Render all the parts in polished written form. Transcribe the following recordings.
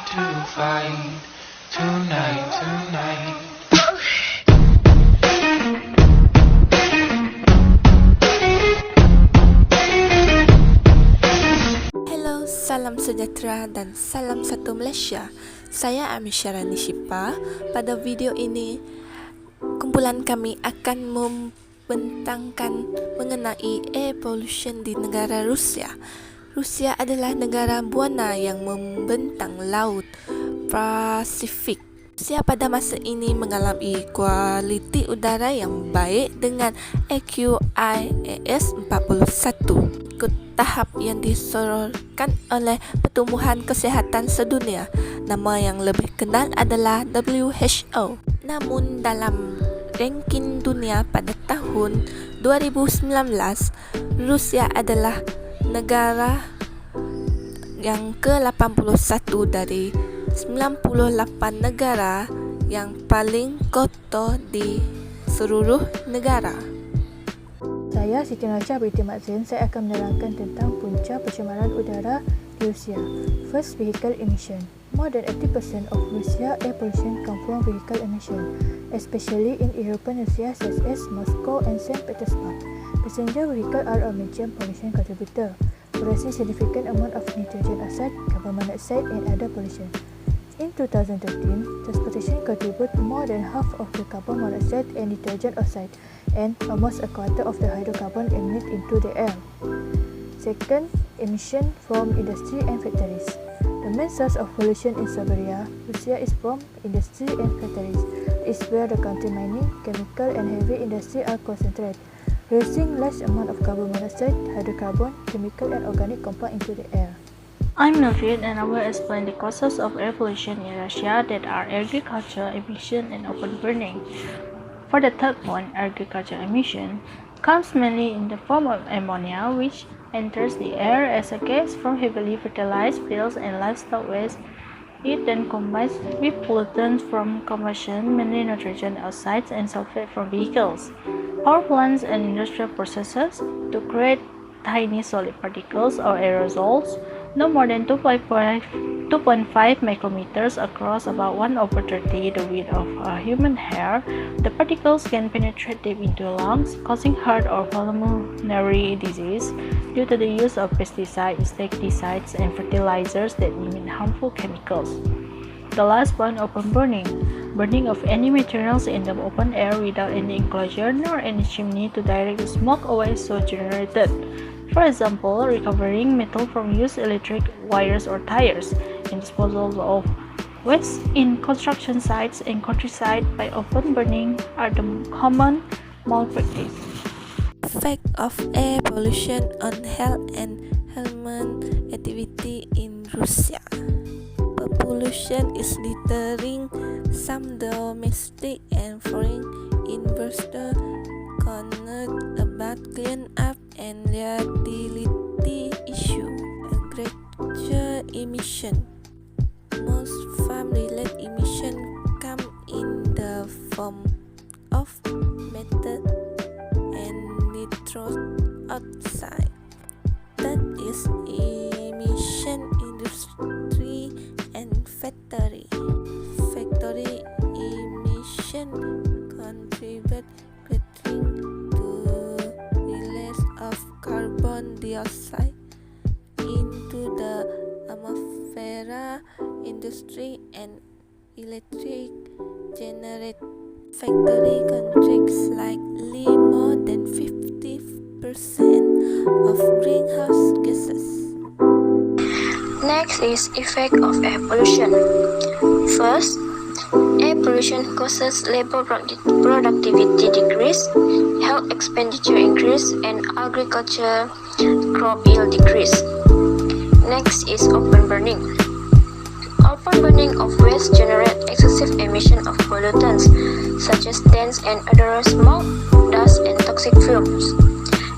to fight tonight. Hello, salam sejahtera dan salam satu Malaysia. Saya Amisha Nishipa. Pada video ini, kumpulan kami akan membentangkan mengenai air pollution di negara Rusia. Rusia adalah negara buana yang membentang laut Pasifik. Rusia pada masa ini mengalami kualiti udara yang baik dengan AQI AS41, ikut tahap yang disorotkan oleh Pertumbuhan Kesihatan Sedunia. Nama yang lebih kenal adalah WHO. Namun dalam ranking dunia pada tahun 2019, Rusia adalah negara yang ke-81 dari 98 negara yang paling kotor di seluruh negara. Saya Siti Najah binti Mat Zain. Saya akan menerangkan tentang punca pencemaran udara di Rusia. First, vehicle emission. More than 80% of Russia air pollution come from vehicle emission, especially in European Russia such as Moscow and St. Petersburg. Passenger vehicles are a major pollution contributor, producing significant amount of nitrogen oxide, carbon monoxide, and other pollution. In 2013, transportation contribute more than half of the carbon monoxide and nitrogen oxide, and almost a quarter of the hydrocarbon emitted into the air. Second, emission from industry and factories. The main source of pollution in Siberia, Russia, is from industry and factories. It's where the country mining, chemical, and heavy industry are concentrated, releasing large amount of carbon monoxide, hydrocarbon, chemical, and organic compound into the air. I'm Navin, and I will explain the causes of air pollution in Russia that are agriculture emission and open burning. For the third point, agriculture emission comes mainly in the form of ammonia, which enters the air as a gas from heavily fertilized fields and livestock waste. It then combines with pollutants from combustion, mainly nitrogen oxides and sulfate from vehicles, power plants, and industrial processes to create tiny solid particles or aerosols, no more than 2.5 micrometers across, about 1/30 the width of a human hair. The particles can penetrate deep into lungs, causing heart or pulmonary disease due to the use of pesticides, insecticides, and fertilizers that emit harmful chemicals. The last point, open burning. Burning of any materials in the open air without any enclosure nor any chimney to direct the smoke away so generated. For example, recovering metal from used electric wires or tires, and disposal of waste in construction sites and countryside by open burning are the common malpractice. Effect of air pollution on health and human activity in Russia. Pollution is deterring some domestic and foreign investors concerned about clean up and liability issue. Agriculture emission. Most farm-related emission come in the form of methane and nitrous oxide. That is emission industry and factory. Factory emission contribute greatly to release of carbon dioxide into the atmosphere. Industry and electric generate factory contributes slightly more than 50% of greenhouse gases. Next is effect of air pollution. First, air pollution causes labor productivity decrease, health expenditure increase, and agriculture crop yield decrease. Next is open burning. Open burning of waste generate excessive emission of pollutants such as dense and odorous smoke, dust, and toxic fumes.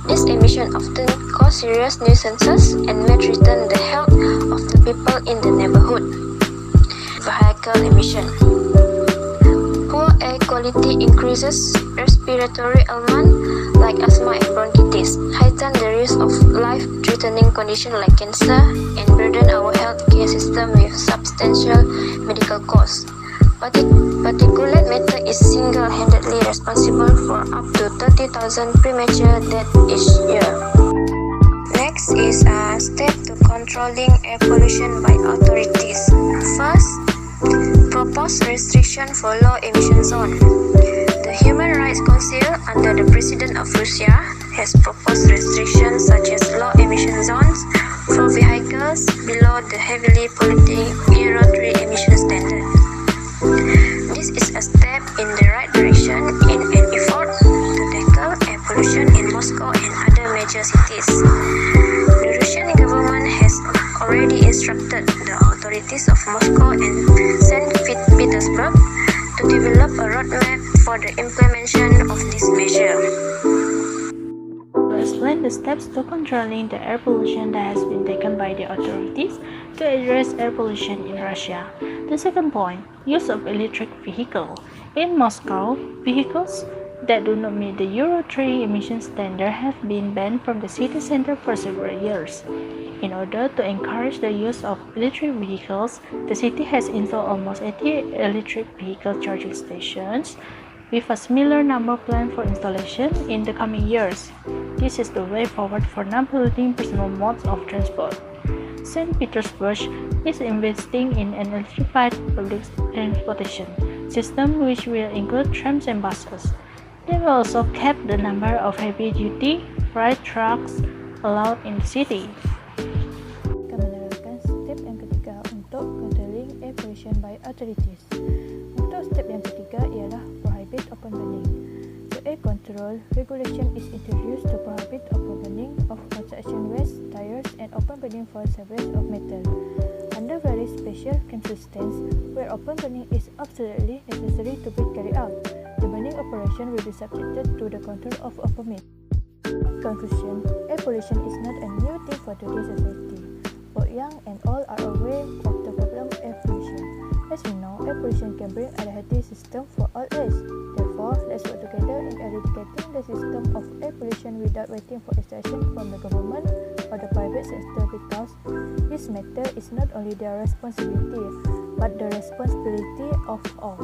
This emission often cause serious nuisances and may threaten the health of the people in the neighborhood. Vehicle emission. Poor air quality increases respiratory ailments like asthma and bronchitis, heighten the risk of life-threatening conditions like cancer, and burden our healthcare system with substantial medical costs. Particulate matter is single-handedly responsible for up to 30,000 premature deaths each year. Next is a step to controlling air pollution by authorities. First, propose restriction for low emission zone. The Human Rights Council, under the President of Russia, has proposed restrictions such as low emission zones for vehicles below the heavily polluting Euro 3 emission standard. This is a step in the right direction in an effort to tackle air pollution in Moscow and other major cities. The Russian government has already instructed the authorities of Moscow and St. Petersburg to develop a roadmap for the implementation of this measure. To explain the steps to controlling the air pollution that has been taken by the authorities to address air pollution in Russia. The second point, use of electric vehicle. In Moscow, vehicles that do not meet the Euro 3 emission standard have been banned from the city center for several years. In order to encourage the use of electric vehicles, the city has installed almost 80 electric vehicle charging stations, with a similar number planned for installation in the coming years. This is the way forward for non-polluting personal modes of transport. St. Petersburg is investing in an electrified public transportation system which will include trams and buses. They will also cap the number of heavy-duty freight trucks allowed in the city. Akan menerapkan step yang ketiga untuk controlling air pollution by authorities. Untuk step yang ketiga ialah prohibit open burning. The air control regulation is introduced to prohibit open burning of construction waste, tires, and open burning for salvage of metal. Under very special circumstances where open burning is absolutely necessary to be carried out, the burning operation will be subjected to the control of a permit. In conclusion, air pollution is not a new thing for today's society. Both young and old are aware of the problem of air pollution. As we know, air pollution can bring unhealthy system for all age. Therefore, let's work together in eradicating the system of air pollution without waiting for instruction from the government or the private sector, because this matter is not only their responsibility but the responsibility of all.